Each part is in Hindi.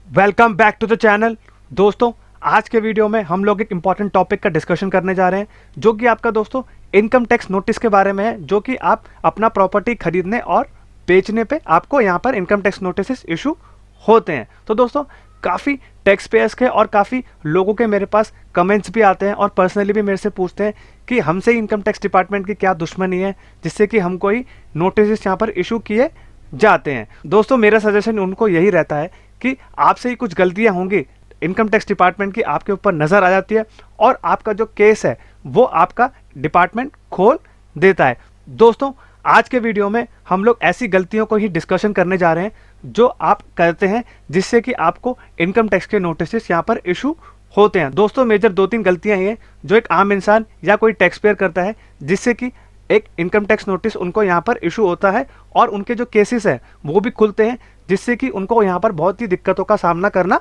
Welcome back to the channel. दोस्तों, आज के वीडियो में हम लोग एक इम्पॉर्टेंट टॉपिक का डिस्कशन करने जा रहे हैं, जो कि आपका दोस्तों इनकम टैक्स नोटिस के बारे में है, जो कि आप अपना प्रॉपर्टी खरीदने और बेचने पे आपको यहाँ पर इनकम टैक्स नोटिस इशू होते हैं। तो दोस्तों, काफ़ी टैक्स पेयर्स के और काफ़ी लोगों के मेरे पास कमेंट्स भी आते हैं और पर्सनली भी मेरे से पूछते हैं कि हमसे इनकम टैक्स डिपार्टमेंट की क्या दुश्मनी है जिससे कि हमको ही नोटिस यहाँ पर इशू किए जाते हैं। दोस्तों, मेरा सजेशन उनको यही रहता है कि आपसे ही कुछ गलतियां होंगी, इनकम टैक्स डिपार्टमेंट की आपके ऊपर नज़र आ जाती है और आपका जो केस है वो आपका डिपार्टमेंट खोल देता है। दोस्तों, आज के वीडियो में हम लोग ऐसी गलतियों को ही डिस्कशन करने जा रहे हैं जो आप करते हैं जिससे कि आपको इनकम टैक्स के नोटिस यहाँ पर इशू होते हैं। दोस्तों, मेजर 2-3 गलतियां ये जो एक आम इंसान या कोई टैक्स पेयर करता है जिससे कि एक इनकम टैक्स नोटिस उनको यहाँ पर इशू होता है और उनके जो केसेस है वो भी खुलते हैं, जिससे कि उनको यहाँ पर बहुत ही दिक्कतों का सामना करना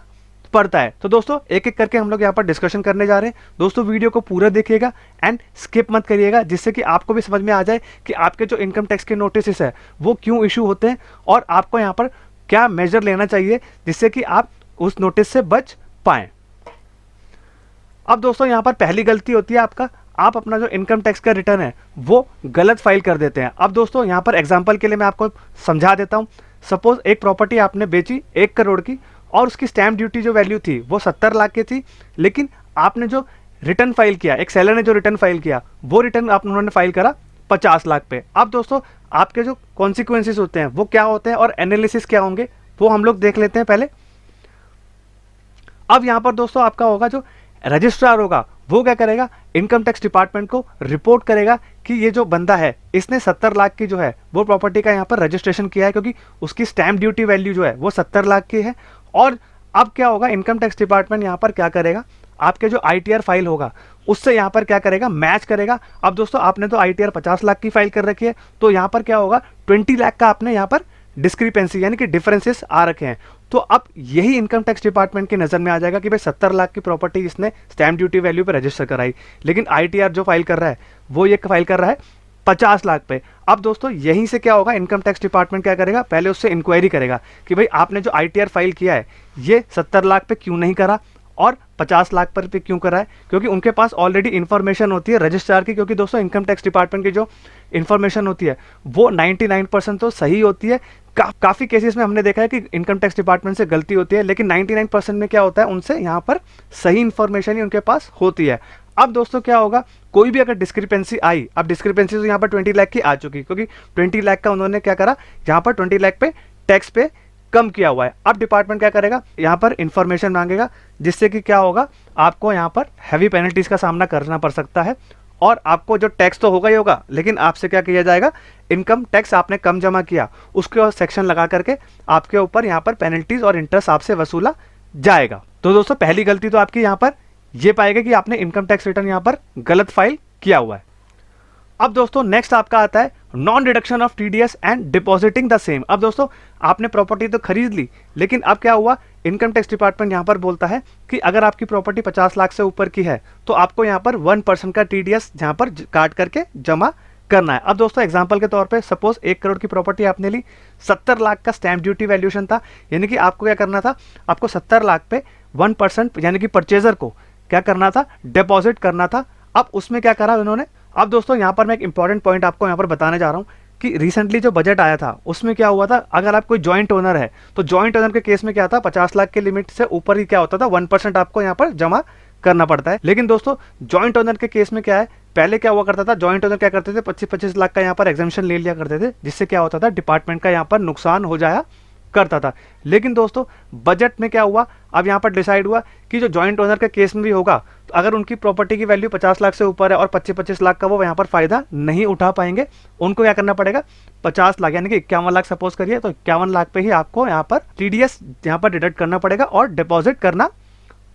पड़ता है। तो दोस्तों, एक एक करके हम लोग यहाँ पर डिस्कशन करने जा रहे हैं। दोस्तों, वीडियो को पूरा देखिएगा एंड स्किप मत करिएगा, जिससे कि आपको भी समझ में आ जाए कि आपके जो इनकम टैक्स के नोटिस है वो क्यों इशू होते हैं और आपको यहाँ पर क्या मेजर लेना चाहिए जिससे कि आप उस नोटिस से बच पाएं। अब दोस्तों, यहाँ पर पहली गलती होती है आप अपना जो इनकम टैक्स का रिटर्न है वो गलत फाइल कर देते हैं। अब दोस्तों, यहाँ पर एग्जांपल के लिए मैं आपको समझा देता हूँ। सपोज एक प्रॉपर्टी आपने बेची 1 करोड़ की और उसकी स्टैम्प ड्यूटी जो वैल्यू थी वो 70 लाख की थी, लेकिन आपने जो रिटर्न फाइल किया, एक सेलर ने जो रिटर्न फाइल किया, वो रिटर्न उन्होंने फाइल करा 50 लाख पे। अब दोस्तों, आपके जो कॉन्सिक्वेंसेस होते हैं वो क्या होते हैं और एनालिसिस क्या होंगे वो हम लोग देख लेते हैं पहले। अब यहाँ पर दोस्तों आपका होगा जो रजिस्ट्रार होगा वो क्या करेगा, इनकम टैक्स डिपार्टमेंट को रिपोर्ट करेगा कि ये जो बंदा है इसने 70 लाख की जो है वो प्रॉपर्टी का यहाँ पर रजिस्ट्रेशन किया है, क्योंकि उसकी स्टैम्प ड्यूटी वैल्यू जो है वो 70 लाख की है। और अब क्या होगा, इनकम टैक्स डिपार्टमेंट यहाँ पर क्या करेगा, आपके जो ITR फाइल होगा उससे यहाँ पर क्या करेगा, मैच करेगा। अब दोस्तों, आपने तो ITR 50 लाख की फाइल कर रखी है, तो यहाँ पर क्या होगा, 20 लाख का आपने यहाँ पर डिस्क्रिपेंसी यानी कि डिफरेंसेस आ रखे हैं। तो अब यही इनकम टैक्स डिपार्टमेंट की नज़र में आ जाएगा कि भाई 70 लाख की प्रॉपर्टी इसने स्टैम्प ड्यूटी वैल्यू पे रजिस्टर कराई, लेकिन ITR जो फाइल कर रहा है वो ये फाइल कर रहा है 50 लाख पे। अब दोस्तों, यहीं से क्या होगा, इनकम टैक्स डिपार्टमेंट क्या करेगा, पहले उससे इंक्वायरी करेगा कि भाई आपने जो ITR फाइल किया है ये 70 लाख पे क्यों नहीं करा और 50 लाख पर पे क्यों करा है, क्योंकि उनके पास ऑलरेडी इन्फॉर्मेशन होती है रजिस्ट्रार की। क्योंकि दोस्तों, इनकम टैक्स डिपार्टमेंट की जो इन्फॉर्मेशन होती है वो 99% तो सही होती है। काफ़ी केसेस में हमने देखा है कि इनकम टैक्स डिपार्टमेंट से गलती होती है, लेकिन 99% में क्या होता है, उनसे यहाँ पर सही इन्फॉर्मेशन ही उनके पास होती है। अब दोस्तों, क्या होगा, कोई भी अगर डिस्क्रिपेंसी आई, अब डिस्क्रिपेंसी तो यहाँ पर 20 लाख की आ चुकी, क्योंकि 20 लाख का उन्होंने क्या करा, यहाँ पर 20 लाख पे टैक्स पे कम किया हुआ है। अब डिपार्टमेंट क्या करेगा, यहाँ पर इंफॉर्मेशन मांगेगा, जिससे कि क्या होगा, आपको यहाँ पर हैवी पेनल्टीज का सामना करना पड़ सकता है और आपको जो टैक्स तो होगा ही होगा, लेकिन आपसे क्या किया जाएगा, इनकम टैक्स आपने कम जमा किया उसके सेक्शन लगा करके आपके ऊपर यहाँ पर पेनल्टीज और इंटरेस्ट आपसे वसूला जाएगा। तो दोस्तों, पहली गलती तो आपकी यहाँ पर ये पाएगा कि आपने इनकम टैक्स रिटर्न यहाँ पर गलत फाइल किया हुआ है। अब दोस्तों, नेक्स्ट आपका आता है non deduction of TDS and depositing the same. अब दोस्तों, आपने प्रॉपर्टी तो खरीद ली, लेकिन अब क्या हुआ, इनकम टैक्स डिपार्टमेंट यहाँ पर बोलता है कि अगर आपकी प्रॉपर्टी 50 लाख से ऊपर की है तो आपको यहाँ पर 1% का TDS यहाँ पर काट करके जमा करना है। अब दोस्तों, एग्जांपल के तौर पे सपोज 1 करोड़ की प्रॉपर्टी आपने ली, 70 लाख का स्टैम्प ड्यूटी वैल्यूएशन था, यानी कि आपको क्या करना था, आपको 70 लाख पे 1% यानी कि परचेजर को क्या करना था, डिपॉजिट करना था। अब उसमें क्या करा उन्होंने, अब दोस्तों यहाँ पर मैं एक इंपॉर्टेंट पॉइंट आपको यहाँ पर बताने जा रहा हूँ कि रिसेंटली जो बजट आया था उसमें क्या हुआ था, अगर आप कोई जॉइंट ओनर है तो जॉइंट ओनर के केस में क्या था, 50 लाख के लिमिट से ऊपर ही क्या होता था, 1% आपको यहाँ पर जमा करना पड़ता है। लेकिन दोस्तों, जॉइंट ओनर के केस में क्या है, पहले क्या हुआ करता था, जॉइंट ओनर क्या करते थे, 25-25 लाख का यहाँ पर एग्जेम्पशन ले लिया करते थे, जिससे क्या होता था, डिपार्टमेंट का यहाँ पर नुकसान हो जाया करता था। लेकिन दोस्तों, बजट में क्या हुआ, अब यहाँ पर डिसाइड हुआ कि जो जॉइंट ओनर के केस में भी होगा, तो अगर उनकी प्रॉपर्टी की वैल्यू 50 लाख से ऊपर है और 25-25 लाख का वो यहाँ पर फायदा नहीं उठा पाएंगे, उनको क्या करना पड़ेगा, 50 लाख यानी कि 51 लाख सपोज करिए, तो 51 लाख पे ही आपको यहाँ पर TDS यहाँ पर डिडक्ट करना पड़ेगा और डिपॉजिट करना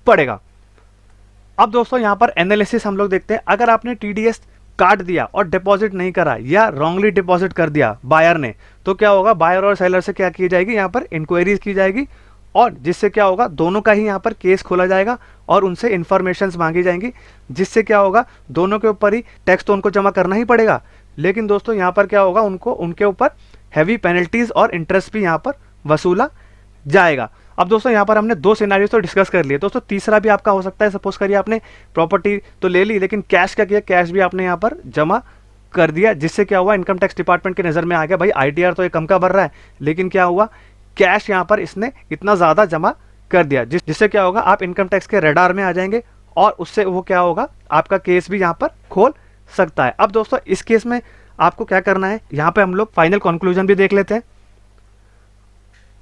पड़ेगा। अब दोस्तों, यहाँ पर एनालिसिस हम लोग देखते हैं, अगर आपने TDS काट दिया और डिपॉजिट नहीं करा या रॉन्गली डिपॉजिट कर दिया बायर ने, तो क्या होगा, बायर और सेलर से क्या की जाएगी, यहाँ पर इंक्वायरीज की जाएगी और जिससे क्या होगा, दोनों का ही यहाँ पर केस खोला जाएगा और उनसे इंफॉर्मेशंस मांगी जाएंगी, जिससे क्या होगा, दोनों के ऊपर ही टैक्स तो उनको जमा करना ही पड़ेगा, लेकिन दोस्तों यहाँ पर क्या होगा, उनको उनके ऊपर हैवी पेनल्टीज और इंटरेस्ट भी यहाँ पर वसूला जाएगा। अब दोस्तों यहाँ पर हमने 2 सिनेरियो तो डिस्कस कर लिए। दोस्तों तीसरा भी आपका हो सकता है, सपोज करिए आपने प्रॉपर्टी तो ले ली लेकिन कैश क्या किया, कैश भी आपने यहाँ पर जमा कर दिया, जिससे क्या हुआ, इनकम टैक्स डिपार्टमेंट की नज़र में आ गया भाई आईटीआर तो ये कम का भर रहा है, लेकिन क्या हुआ, कैश यहाँ पर इसने इतना ज़्यादा जमा कर दिया, जिससे क्या होगा, आप इनकम टैक्स के रडार में आ जाएंगे और उससे वो क्या होगा, आपका केस भी यहाँ पर खोल सकता है। अब दोस्तों इस केस में आपको क्या करना है, यहाँ पे हम लोग फाइनल कंक्लूजन भी देख लेते हैं।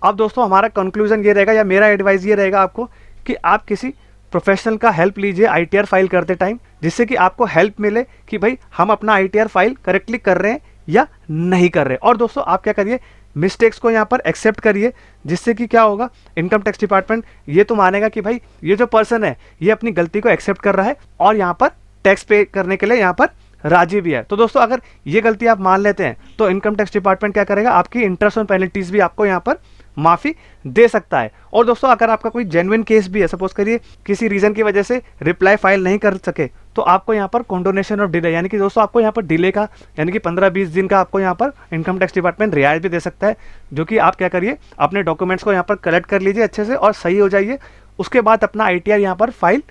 अब दोस्तों हमारा कंक्लूजन ये रहेगा, या मेरा एडवाइस ये रहेगा आपको, कि आप किसी प्रोफेशनल का हेल्प लीजिए आईटीआर फाइल करते टाइम, जिससे कि आपको हेल्प मिले कि भाई हम अपना आईटीआर फाइल करेक्टली कर रहे हैं या नहीं कर रहे। और दोस्तों आप क्या करिए, मिस्टेक्स को यहाँ पर एक्सेप्ट करिए, जिससे कि क्या होगा, इनकम टैक्स डिपार्टमेंट ये तो मानेगा कि भाई ये जो पर्सन है ये अपनी गलती को एक्सेप्ट कर रहा है और यहाँ पर टैक्स पे करने के लिए यहाँ पर राजी भी है। तो दोस्तों अगर ये गलती आप मान लेते हैं तो इनकम टैक्स डिपार्टमेंट क्या करेगा, आपकी इंटरेस्ट और पेनल्टीज भी आपको यहाँ पर माफ़ी दे सकता है। और दोस्तों अगर आपका कोई जेन्युइन केस भी है, सपोज करिए किसी रीज़न की वजह से रिप्लाई फाइल नहीं कर सके, तो आपको यहाँ पर कंडोनेशन ऑफ डिले, यानी कि दोस्तों आपको यहाँ पर डिले का, यानी कि 15-20 दिन का आपको यहाँ पर इनकम टैक्स डिपार्टमेंट रियायत भी दे सकता है, जो कि आप क्या करिए, अपने डॉक्यूमेंट्स को यहाँ पर कलेक्ट कर लीजिए अच्छे से और सही हो जाइए, उसके बाद अपना आईटीआर यहाँ पर फाइल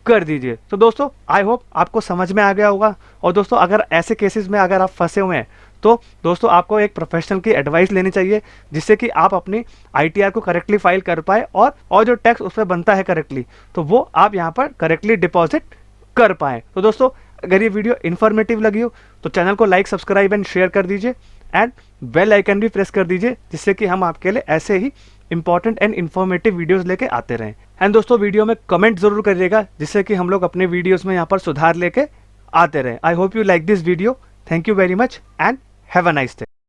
कर दीजिए। तो दोस्तों आई होप आपको समझ में आ गया होगा। और दोस्तों अगर ऐसे केसेस में अगर आप फंसे हुए हैं तो दोस्तों आपको एक प्रोफेशनल की एडवाइस लेनी चाहिए, जिससे कि आप अपनी आईटीआर को करेक्टली फाइल कर पाए और जो टैक्स उस पर बनता है करेक्टली, तो वो आप यहाँ पर करेक्टली डिपॉजिट कर पाए। तो दोस्तों अगर ये वीडियो इन्फॉर्मेटिव लगी हो तो चैनल को लाइक, सब्सक्राइब एंड शेयर कर दीजिए एंड बेल आइकन भी प्रेस कर दीजिए, जिससे कि हम आपके लिए ऐसे ही इंपॉर्टेंट एंड इन्फॉर्मेटिव वीडियोस लेके आते रहें। एंड दोस्तों वीडियो में कमेंट जरूर करिएगा, जिससे कि हम लोग अपने वीडियोस में यहाँ पर सुधार लेके आते रहें। I hope you like this video. Thank you very much and have a nice day.